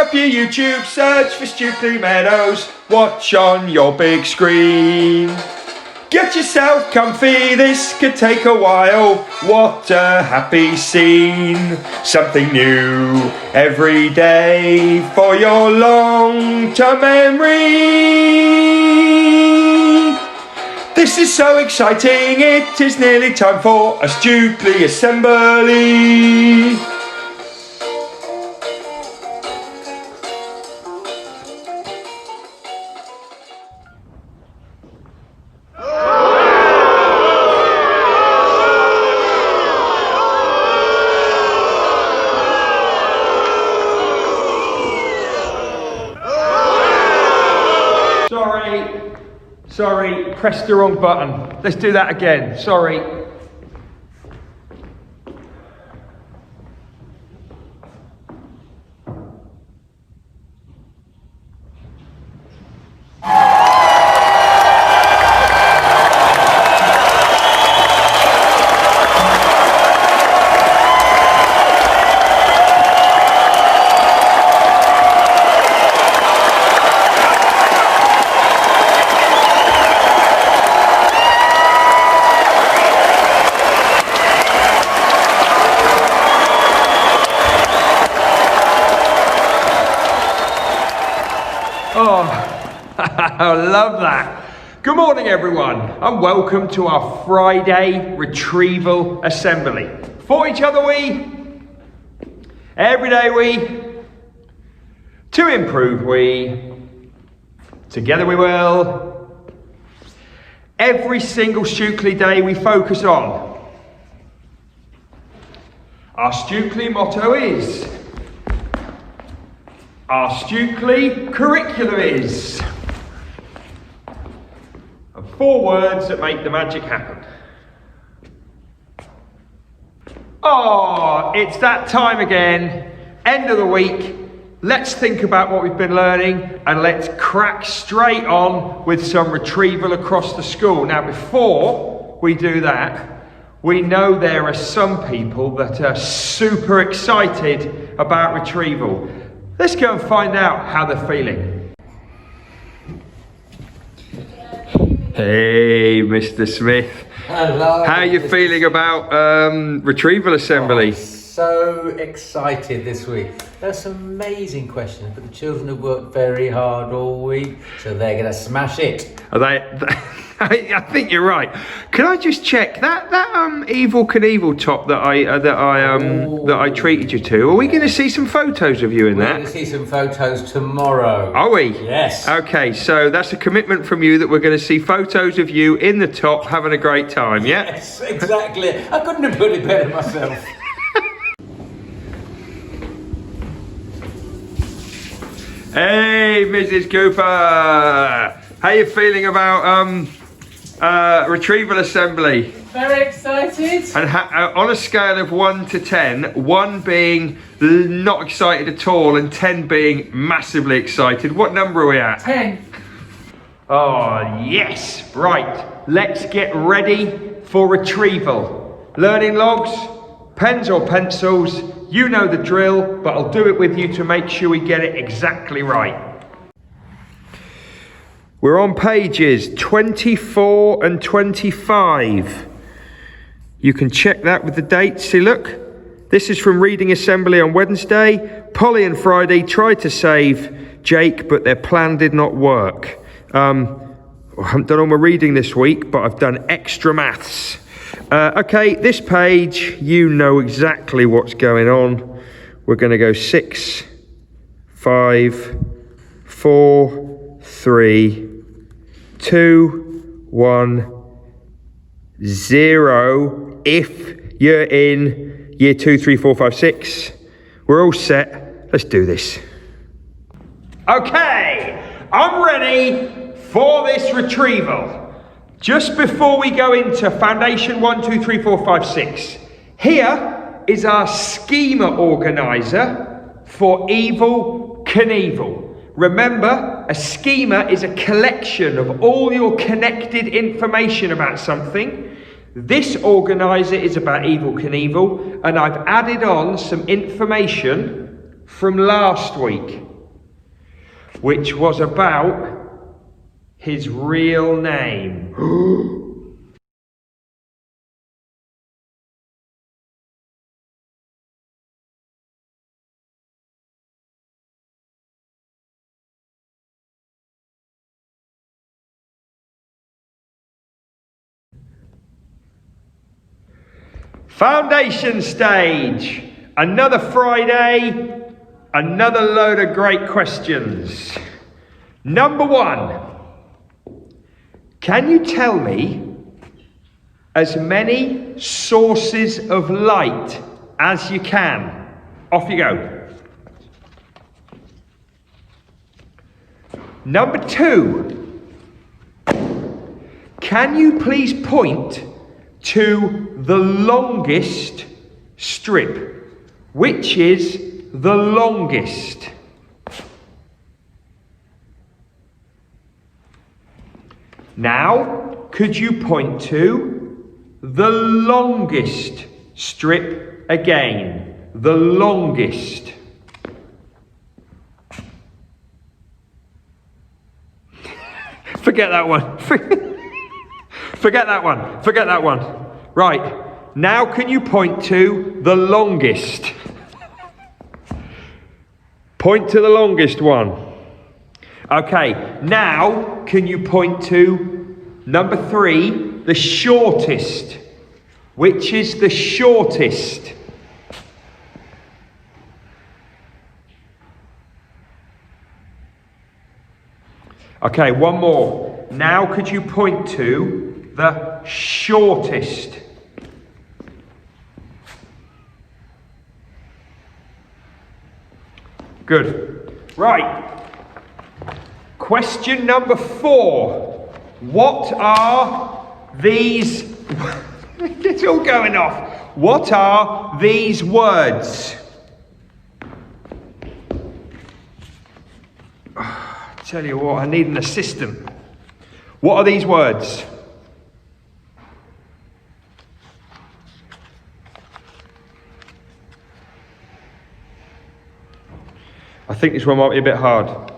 up your YouTube, search for Stukeley Meadows, watch on your big screen. Get yourself comfy, this could take a while, what a happy scene. Something new every day for your long-term memory. This is so exciting, it is nearly time for a Stukeley assembly. Sorry, pressed the wrong button. Let's do that again, sorry. Oh, I love that. Good morning, everyone, and welcome to our Friday retrieval assembly. For each other we, every day we, to improve we, together we will. Every single Stukeley day we focus on. Our Stukeley motto is, our Stukeley curriculum is. And 4 words that make the magic happen. Oh, it's that time again. End of the week. Let's think about what we've been learning and let's crack straight on with some retrieval across the school. Now, before we do that, we know there are some people that are super excited about retrieval. Let's go and find out how they're feeling. Hey, Mr. Smith. Hello. How are you feeling about retrieval assembly? So excited this week. There's some amazing questions, but the children have worked very hard all week, so they're going to smash it. Are they? I think you're right. Can I just check that Evel Knievel top that I treated you to? Are we going to see some photos of you in that? We're going to see some photos tomorrow. Are we? Yes. Okay, so that's a commitment from you that we're going to see photos of you in the top having a great time. Yeah. Yes, exactly. I couldn't have put it better myself. Hey, Mrs. Cooper. How you feeling about retrieval assembly? Very excited. And on a scale of 1 to 10, 1 being not excited at all and 10 being massively excited, what number are we at? 10. Oh, yes. Right. Let's get ready for retrieval. Learning logs, pens or pencils, you know the drill, but I'll do it with you to make sure we get it exactly right. We're on pages 24 and 25. You can check that with the dates. See, look, this is from reading assembly on Wednesday. Polly and Friday tried to save Jake, but their plan did not work. I haven't done all my reading this week, but I've done extra maths. Okay, this page, you know exactly what's going on. We're going to go 6, 5, 4, 3, 2, 1, 0. If you're in year 2, 3, 4, 5, 6, we're all set. Let's do this. Okay, I'm ready for this retrieval. Just before we go into foundation 1, 2, 3, 4, 5, 6, here is our schema organizer for Evel Knievel. Remember, a schema is a collection of all your connected information about something. This organizer is about Evel Knievel, and I've added on some information from last week. which was about his real name. Foundation stage. Another Friday, another load of great questions. Number 1. Can you tell me as many sources of light as you can? Off you go. Number 2. Can you please point to the longest strip? Which is the longest? Now, could you point to the longest strip again? The longest. Forget that one. Forget that one. Forget that one. Right. Now can you point to the longest? Point to the longest one. Okay. Now can you point to number 3, the shortest? Which is the shortest? Okay, one more. Now could you point to the shortest? Good. Right. Question number 4. What are these... It's all going off. What are these words? Tell you what, I need an assistant. What are these words? I think this one might be a bit hard.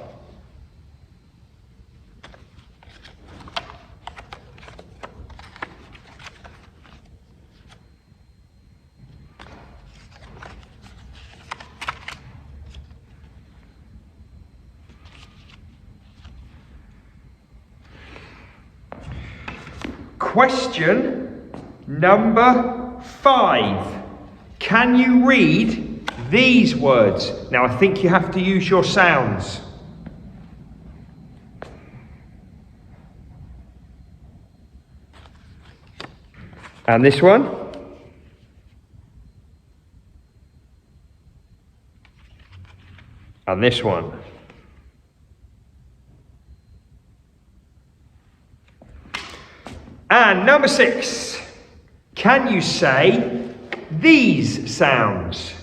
Question number 5. Can you read these words? Now I think you have to use your sounds. And this one? And this one? And number 6, can you say these sounds?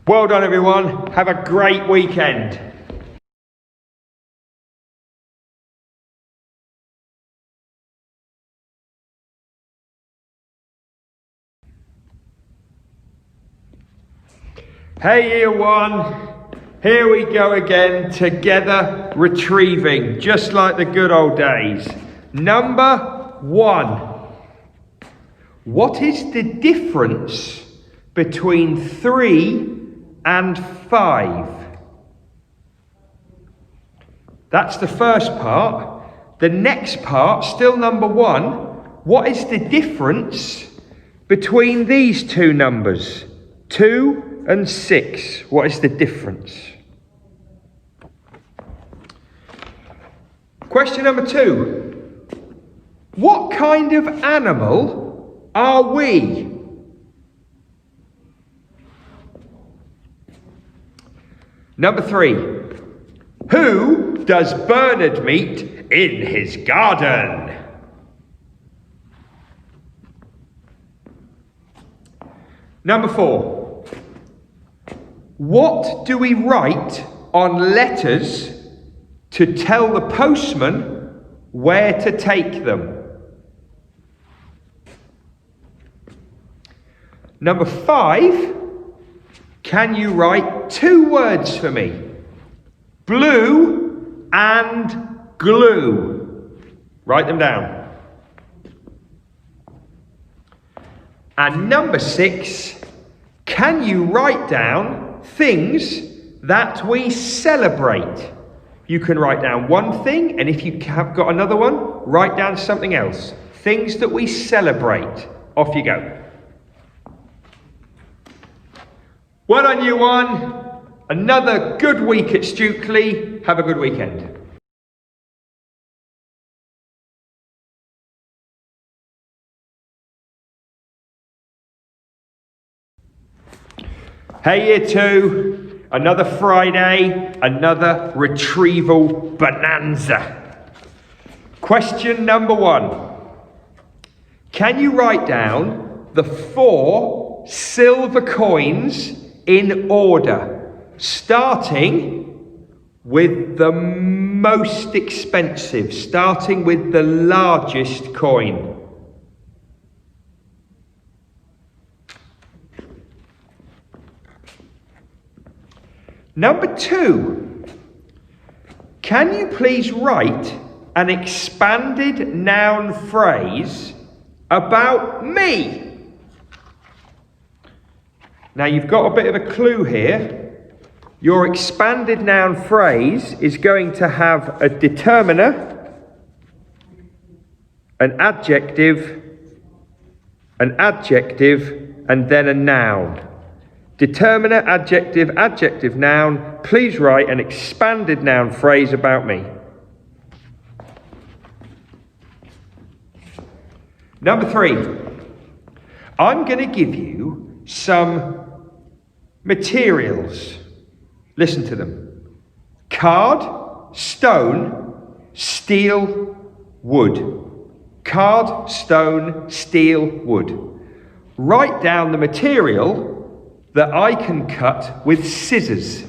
Well done, everyone. Have a great weekend. Hey, year 1. Here we go again, together retrieving, just like the good old days. Number 1. What is the difference between 3 and 5? That's the first part. The next part, still number 1. What is the difference between these two numbers? 2 and 6. What is the difference? Question number 2. What kind of animal are we? Number 3. Who does Bernard meet in his garden? Number 4. What do we write on letters to tell the postman where to take them? Number 5. Can you write 2 words for me? Blue and glue. Write them down. And number 6. Can you write down things that we celebrate? You can write down one thing, and if you have got another one, write down something else. Things that we celebrate. Off you go. Well done, you one. Another good week at Stukeley. Have a good weekend. Hey, Year 2. Another Friday. Another retrieval bonanza. Question number 1. Can you write down the 4 silver coins in order, starting with the most expensive, starting with the largest coin? Number 2, can you please write an expanded noun phrase about me? Now you've got a bit of a clue here. Your expanded noun phrase is going to have a determiner, an adjective, and then a noun. Determiner, adjective, adjective, noun. Please write an expanded noun phrase about me. Number 3. I'm going to give you some materials. Listen to them. Card, stone, steel, wood. Card, stone, steel, wood. Write down the material that I can cut with scissors.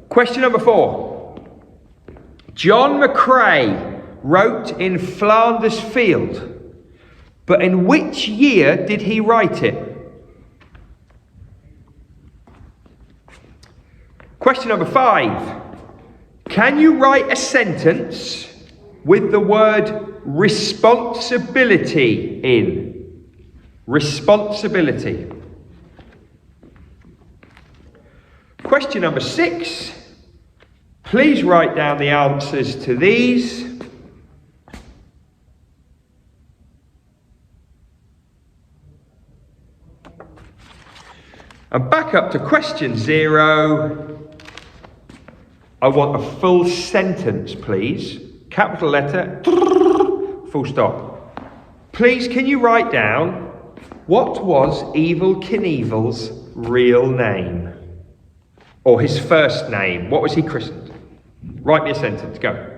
Question number 4. John McCrae wrote in Flanders Field, but in which year did he write it? Question number 5. Can you write a sentence with the word responsibility in? Responsibility. Question number 6. Please write down the answers to these. And back up to question 0. I want a full sentence, please. Capital letter, full stop. Please, can you write down what was Evel Knievel's real name? Or his first name? What was he christened? Write me a sentence, go.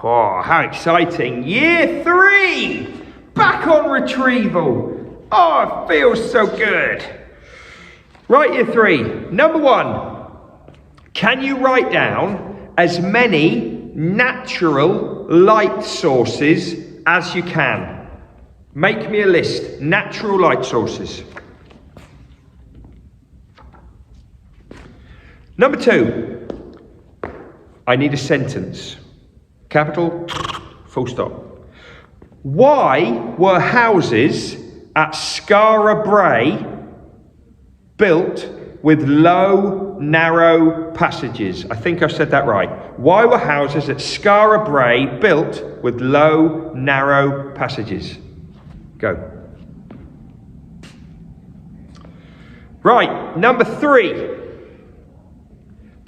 Oh, how exciting. Year 3! Back on retrieval. Oh, it feels so good. Right, Year 3. Number 1. Can you write down as many natural light sources as you can? Make me a list. Natural light sources. Number 2. I need a sentence. Capital, full stop. Why were houses at Skara Brae built with low, narrow passages? I think I've said that right. Why were houses at Skara Brae built with low, narrow passages? Go. Right, number 3.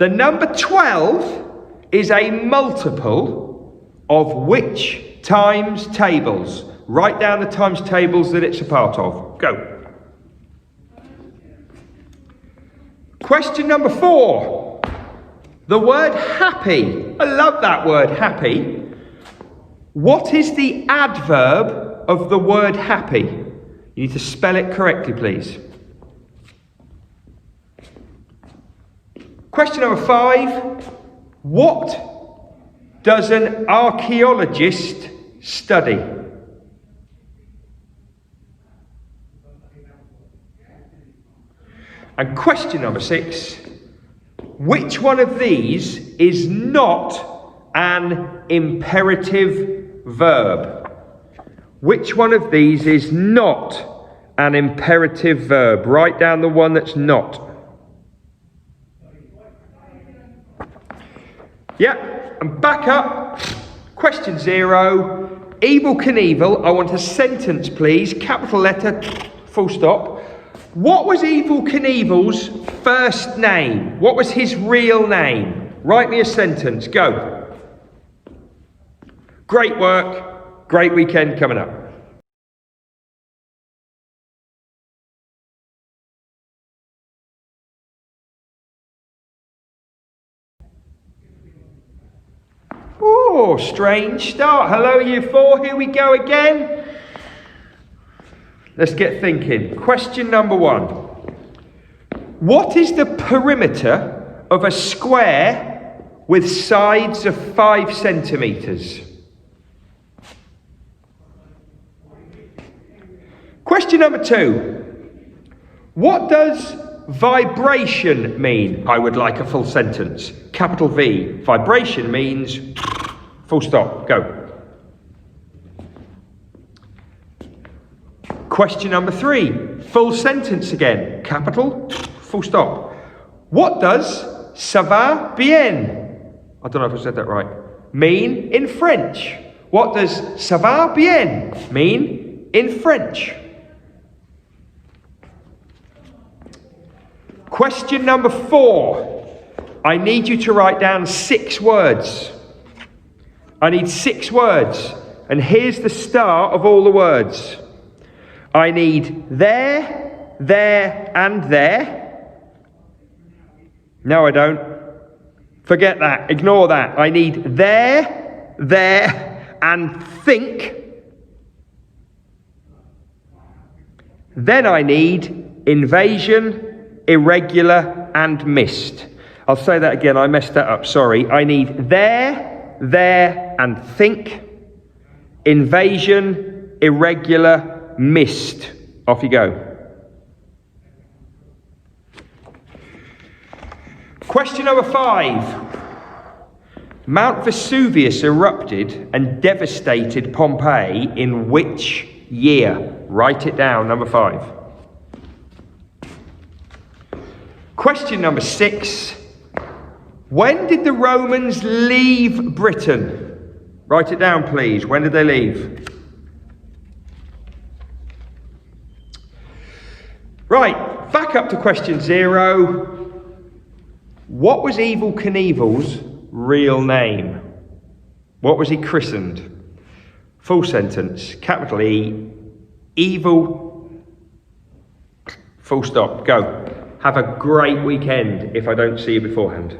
The number 12 is a multiple of which times tables? Write down the times tables that it's a part of. Go. Question number 4. The word happy. I love that word, happy. What is the adverb of the word happy? You need to spell it correctly, please. Question number 5. What does an archaeologist study? And question number 6. Which one of these is not an imperative verb? Which one of these is not an imperative verb? Write down the one that's not. Yeah, and back up. Question 0. Evel Knievel, I want a sentence, please. Capital letter, full stop. What was Evel Knievel's first name? What was his real name? Write me a sentence. Go. Great work. Great weekend coming up. Oh, strange start. Hello, Year 4. Here we go again. Let's get thinking. Question number 1. What is the perimeter of a square with sides of 5 centimetres? Question number 2. What does vibration mean? I would like a full sentence. Capital V. Vibration means full stop. Go. Question number 3. Full sentence again. Capital, full stop. What does ça va bien, I don't know if I said that right, mean in French? What does ça va bien mean in French? Question number 4. I need you to write down 6 words. I need 6 words. And here's the start of all the words. I need there, and there. No, I don't. Forget that. Ignore that. I need there, and think. Then I need invasion, irregular, and missed. I'll say that again. I messed that up. Sorry. I need there, and think. Invasion, irregular, missed. Off you go. Question number 5. Mount Vesuvius erupted and devastated Pompeii in which year? Write it down, number 5. Question number 6. When did the Romans leave Britain? Write it down, please. When did they leave? Right, back up to question 0. What was Evel Knievel's real name? What was he christened? Full sentence, capital E, Evel, full stop, go. Have a great weekend if I don't see you beforehand.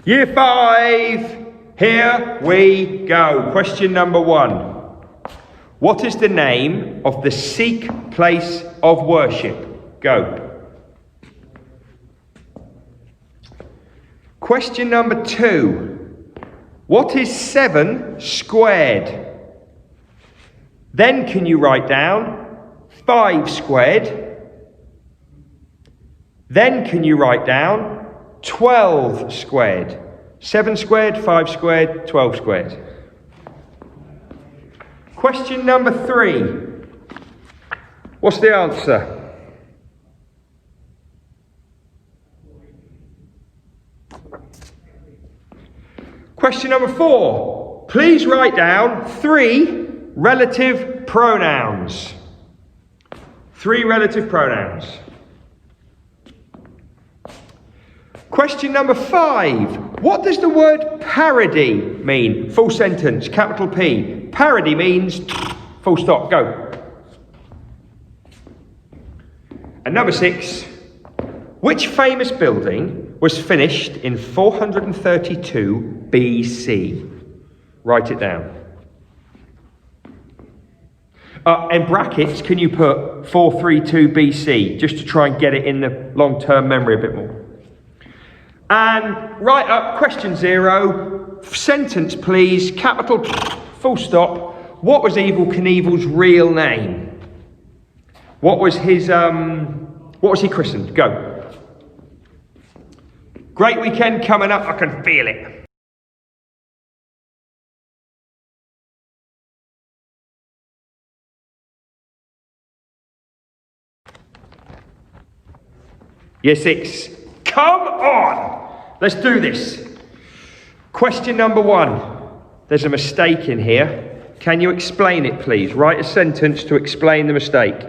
Year 5, here we go. Question number 1. What is the name of the Sikh place of worship? Go. Question number 2. What is 7 squared? Then can you write down 5 squared? Then can you write down 12 squared? 7 squared, 5 squared, 12 squared. Question number 3. What's the answer? Question number 4. Please write down 3 relative pronouns. 3 relative pronouns. Question number 5. What does the word parody mean? Full sentence, capital P. Parody means full stop, go. And number 6. Which famous building was finished in 432 BC? Write it down. In brackets, can you put 432 BC, just to try and get it in the long-term memory a bit more? And right up, question 0. Sentence, please. Capital, full stop. What was Evel Knievel's real name? What was his, what was he christened? Go. Great weekend coming up, I can feel it. Year 6. Come on! Let's do this. Question number 1. There's a mistake in here. Can you explain it, please? Write a sentence to explain the mistake.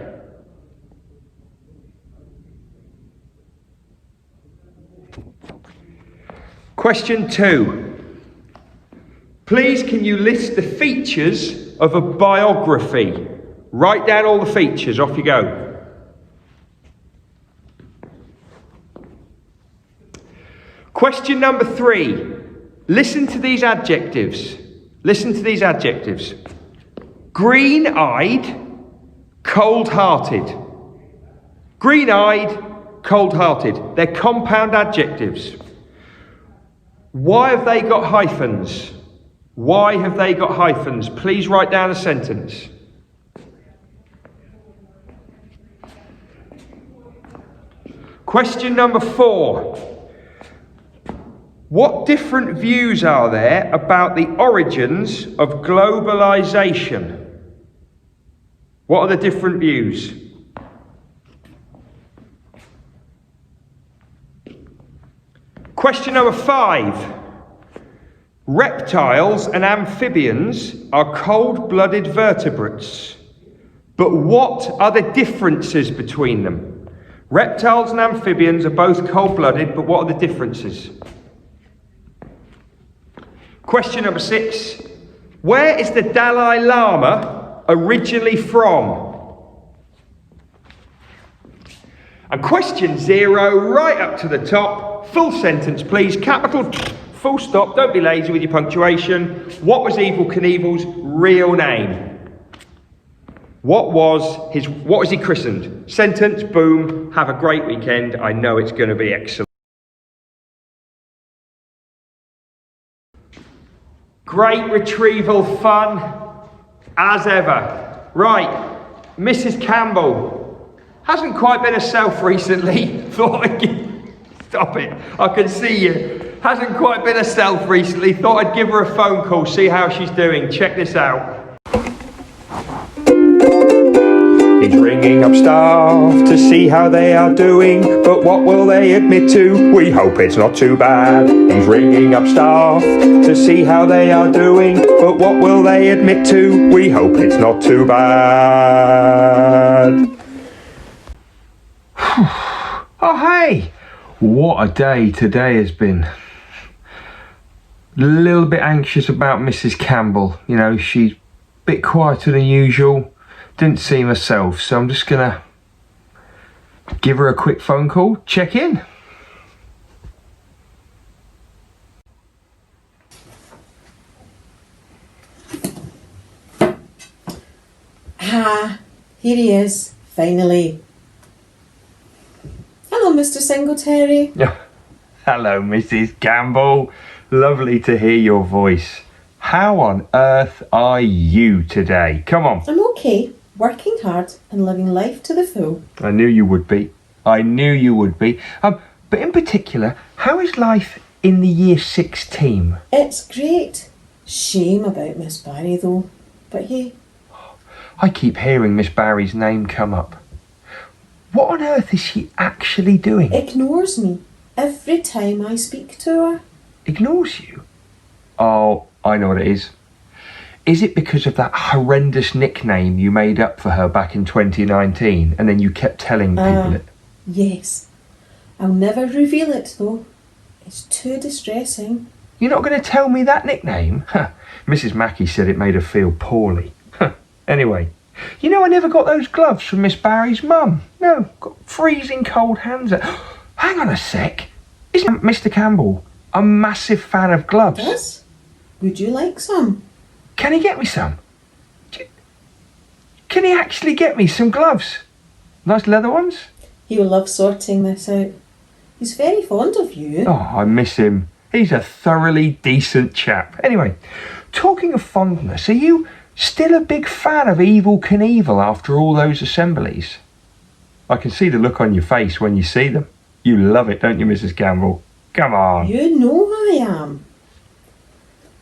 Question 2. Please, can you list the features of a biography? Write down all the features. Off you go. Question number 3. Listen to these adjectives. Listen to these adjectives. Green-eyed, cold-hearted. Green-eyed, cold-hearted. They're compound adjectives. Why have they got hyphens? Why have they got hyphens? Please write down a sentence. Question number 4. What different views are there about the origins of globalization? What are the different views? Question number 5. Reptiles and amphibians are cold-blooded vertebrates. But what are the differences between them? Reptiles and amphibians are both cold-blooded, but what are the differences? Question number 6. Where is the Dalai Lama originally from? And question 0, right up to the top. Full sentence, please. Capital, full stop. Don't be lazy with your punctuation. What was Evel Knievel's real name? What was he christened? Sentence, boom. Have a great weekend. I know it's going to be excellent. Great retrieval fun, as ever. Right, Mrs. Campbell hasn't quite been herself recently. Thought I'd stop it. I can see you. Hasn't quite been herself recently. Thought I'd give her a phone call, see how she's doing. Check this out. He's ringing up staff to see how they are doing, but what will they admit to? We hope it's not too bad. He's ringing up staff to see how they are doing, but what will they admit to? We hope it's not too bad. Oh hey, what a day today has been. A little bit anxious about Mrs. Campbell. You know, she's a bit quieter than usual. Didn't see myself, so I'm just gonna give her a quick phone call, check in. Ah, here he is, finally. Hello, Mr. Singletary. Hello, Mrs. Campbell. Lovely to hear your voice. How on earth are you today? Come on. I'm okay, working hard and living life to the full. I knew you would be. I knew you would be. But in particular, how is life in the Year 6 team? It's great. Shame about Miss Barry though. But hey. I keep hearing Miss Barry's name come up. What on earth is she actually doing? Ignores me every time I speak to her. Ignores you? Oh, I know what it is. is it because of that horrendous nickname you made up for her back in 2019 and then you kept telling people it? Yes. I'll never reveal it though. It's too distressing. You're not going to tell me that nickname? Mrs. Mackey said it made her feel poorly. Anyway, you know I never got those gloves from Miss Barry's mum. No, got freezing cold hands. Hang on a sec. Isn't Mr. Campbell a massive fan of gloves? Yes? Would you like some? Can he get me some? Can he actually get me some gloves? Nice leather ones? He will love sorting this out. He's very fond of you. Oh, I miss him. He's a thoroughly decent chap. Anyway, talking of fondness, are you still a big fan of Evel Knievel after all those assemblies? I can see the look on your face when you see them. You love it, don't you, Mrs. Campbell? Come on. You know I am.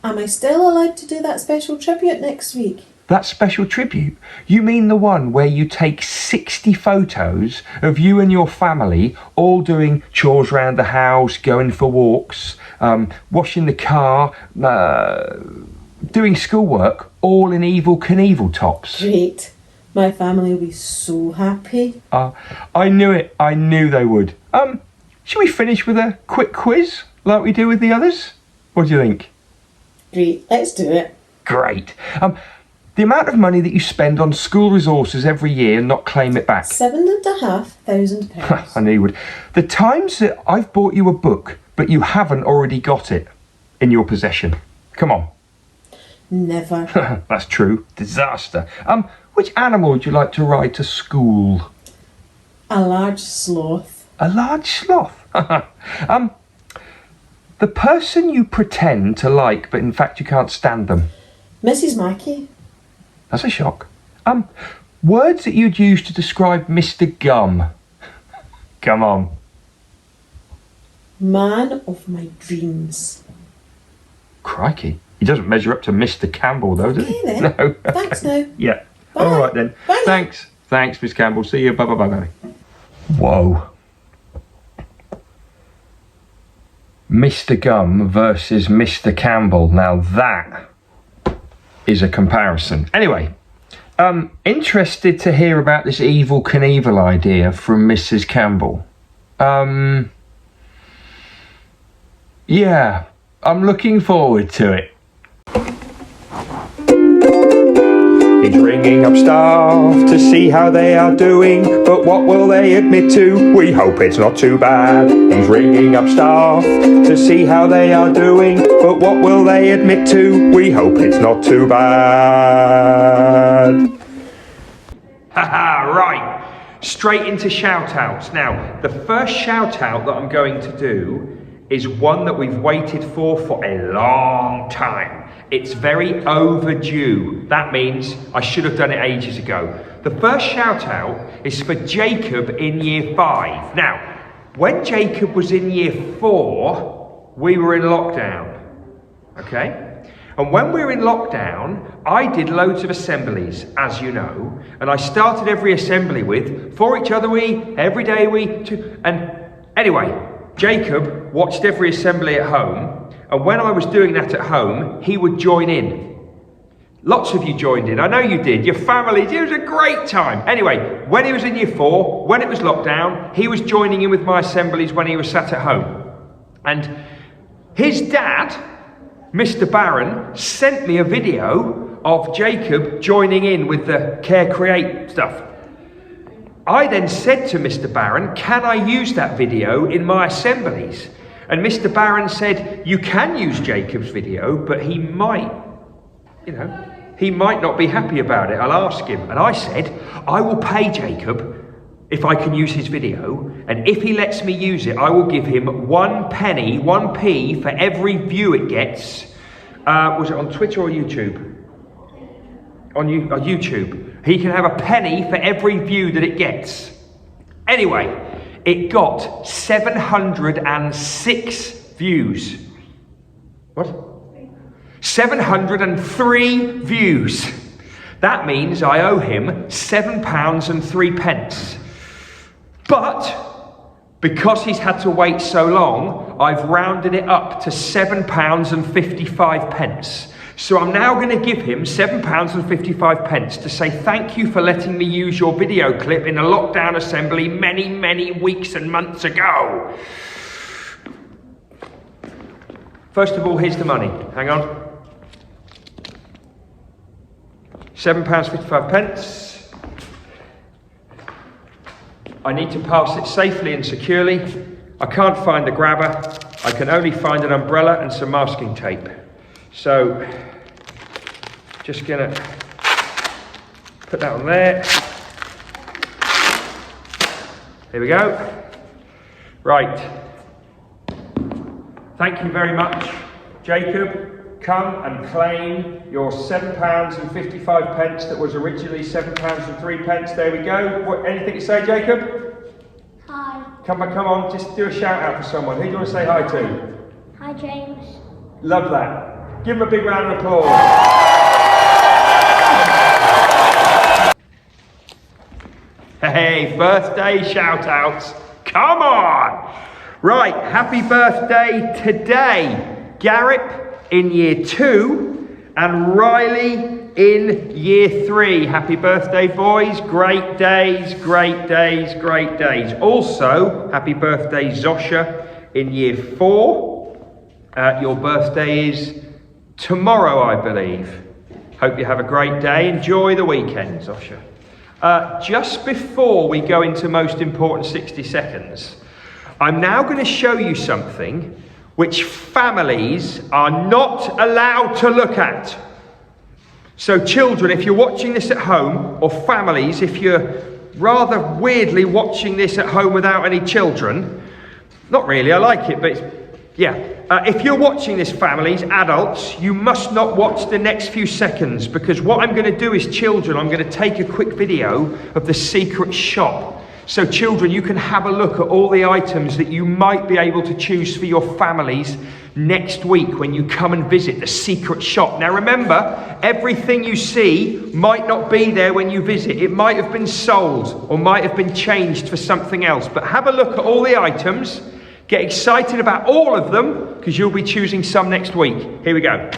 Am I still allowed to do that special tribute next week? That special tribute? You mean the one where you take 60 photos of you and your family all doing chores around the house, going for walks, washing the car, doing schoolwork, all in Evel Knievel tops? Great. My family will be so happy. I knew it. I knew they would. Should we finish with a quick quiz like we do with the others? What do you think? Great, let's do it. Great. The amount of money that you spend on school resources every year and not claim it back. £7,500. I knew you would. The times that I've bought you a book, but you haven't already got it in your possession. Come on. Never. That's true. Disaster. Which animal would you like to ride to school? A large sloth. A large sloth? The person you pretend to like, but in fact you can't stand them. Mrs. Mackey. That's a shock. Words that you'd use to describe Mr. Gum. Come on. Man of my dreams. Crikey. He doesn't measure up to Mr. Campbell though, does he? Okay then. No. Thanks now. Yeah. Bye. All right then. Bye. Thanks. Thanks, Miss Campbell. See you. Bye bye bye bye. Whoa. Mr. Gum versus Mr. Campbell. Now that is a comparison. Anyway, interested to hear about this Evel Knievel idea from Mrs. Campbell. Yeah, I'm looking forward to it. He's ringing up staff to see how they are doing, but what will they admit to? We hope it's not too bad. He's ringing up staff to see how they are doing, but what will they admit to? We hope it's not too bad. Haha, right. Straight into shout-outs. Now, the first shout-out that I'm going to do is one that we've waited for a long time. It's very overdue. That means I should have done it ages ago. The first shout out is for Jacob in year 5. Now, when Jacob was in year 4, we were in lockdown. Okay? And when we were in lockdown, I did loads of assemblies, as you know, and I started every assembly with, for each other we, every day we, and anyway, Jacob watched every assembly at home. And when I was doing that at home, he would join in. Lots of you joined in. I know you did. Your families. It was a great time. Anyway, when he was in year 4, when it was lockdown, he was joining in with my assemblies when he was sat at home. And his dad, Mr. Barron, sent me a video of Jacob joining in with the Care Create stuff. I then said to Mr. Barron, can I use that video in my assemblies? And Mr. Barron said, you can use Jacob's video, but he might not be happy about it. I'll ask him. And I said, I will pay Jacob if I can use his video. And if he lets me use it, I will give him 1p for every view it gets. Was it on Twitter or YouTube? On YouTube. He can have a penny for every view that it gets. Anyway, it got 706 views. What? 703 views. That means I owe him £7.03. But because he's had to wait so long, I've rounded it up to £7.55. So I'm now going to give him £7.55 to say thank you for letting me use your video clip in a lockdown assembly many, many weeks and months ago. First of all, here's the money. Hang on. £7.55. I need to pass it safely and securely. I can't find the grabber. I can only find an umbrella and some masking tape. So, just gonna put that on there. Here we go. Right. Thank you very much, Jacob. Come and claim your £7.55 that was originally £7.03. There we go. Anything to say, Jacob? Hi. Come on, just do a shout out for someone. Who do you want to say hi to? Hi, James. Love that. Give him a big round of applause. Hey, birthday shout outs. Come on. Right, happy birthday today, Garrett in year 2 and Riley in year 3. Happy birthday, boys. Great days, great days, great days. Also, happy birthday, Zosha in year 4. Your birthday is tomorrow, I believe. Hope you have a great day. Enjoy the weekend, Zosha. Just before we go into most important 60 seconds, I'm now going to show you something which families are not allowed to look at. So children, if you're watching this at home, or families, if you're rather weirdly watching this at home without any children, not really, I like it, but if you're watching this, families, adults, you must not watch the next few seconds, because what I'm going to do is, children, I'm going to take a quick video of the secret shop. So children, you can have a look at all the items that you might be able to choose for your families next week when you come and visit the secret shop. Now remember, everything you see might not be there when you visit. It might have been sold or might have been changed for something else. But have a look at all the items. Get excited about all of them, because you'll be choosing some next week. Here we go.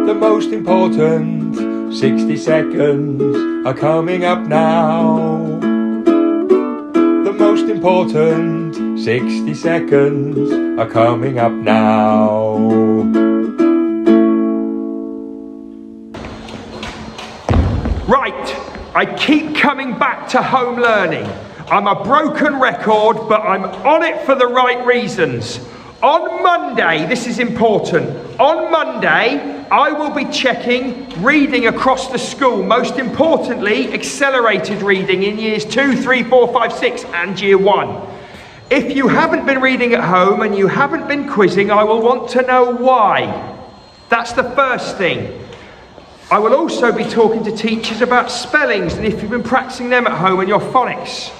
The most important 60 seconds are coming up now. The most important 60 seconds are coming up now. Right, I keep coming back to home learning. I'm a broken record, but I'm on it for the right reasons. On Monday, this is important, on Monday, I will be checking reading across the school, most importantly, accelerated reading in years 2, 3, 4, 5, 6 and year 1. If you haven't been reading at home and you haven't been quizzing, I will want to know why. That's the first thing. I will also be talking to teachers about spellings and if you've been practicing them at home and your phonics.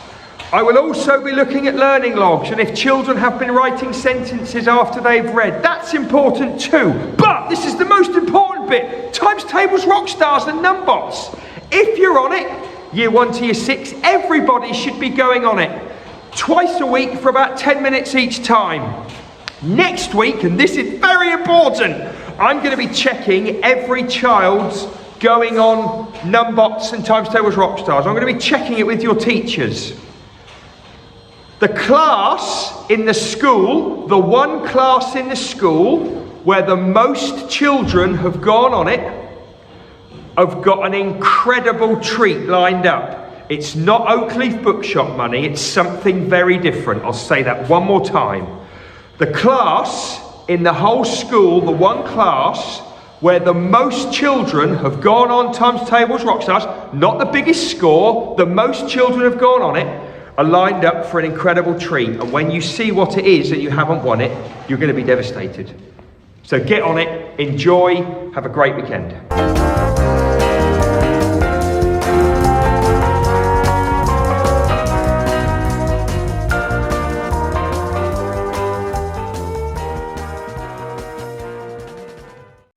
I will also be looking at learning logs and if children have been writing sentences after they've read. That's important too. But this is the most important bit. Times tables, rock stars and numbots. If you're on it, year 1 to year 6, everybody should be going on it. Twice a week for about 10 minutes each time. Next week, and this is very important, I'm going to be checking every child's going on numbots and times tables, rock stars. I'm going to be checking it with your teachers. The class in the school, the one class in the school where the most children have gone on it, have got an incredible treat lined up. It's not Oakleaf Bookshop money, it's something very different. I'll say that one more time. The class in the whole school, the one class where the most children have gone on times tables, rock stars, not the biggest score, the most children have gone on it, are lined up for an incredible treat. And when you see what it is and you haven't won it, you're going to be devastated. So get on it, enjoy, have a great weekend.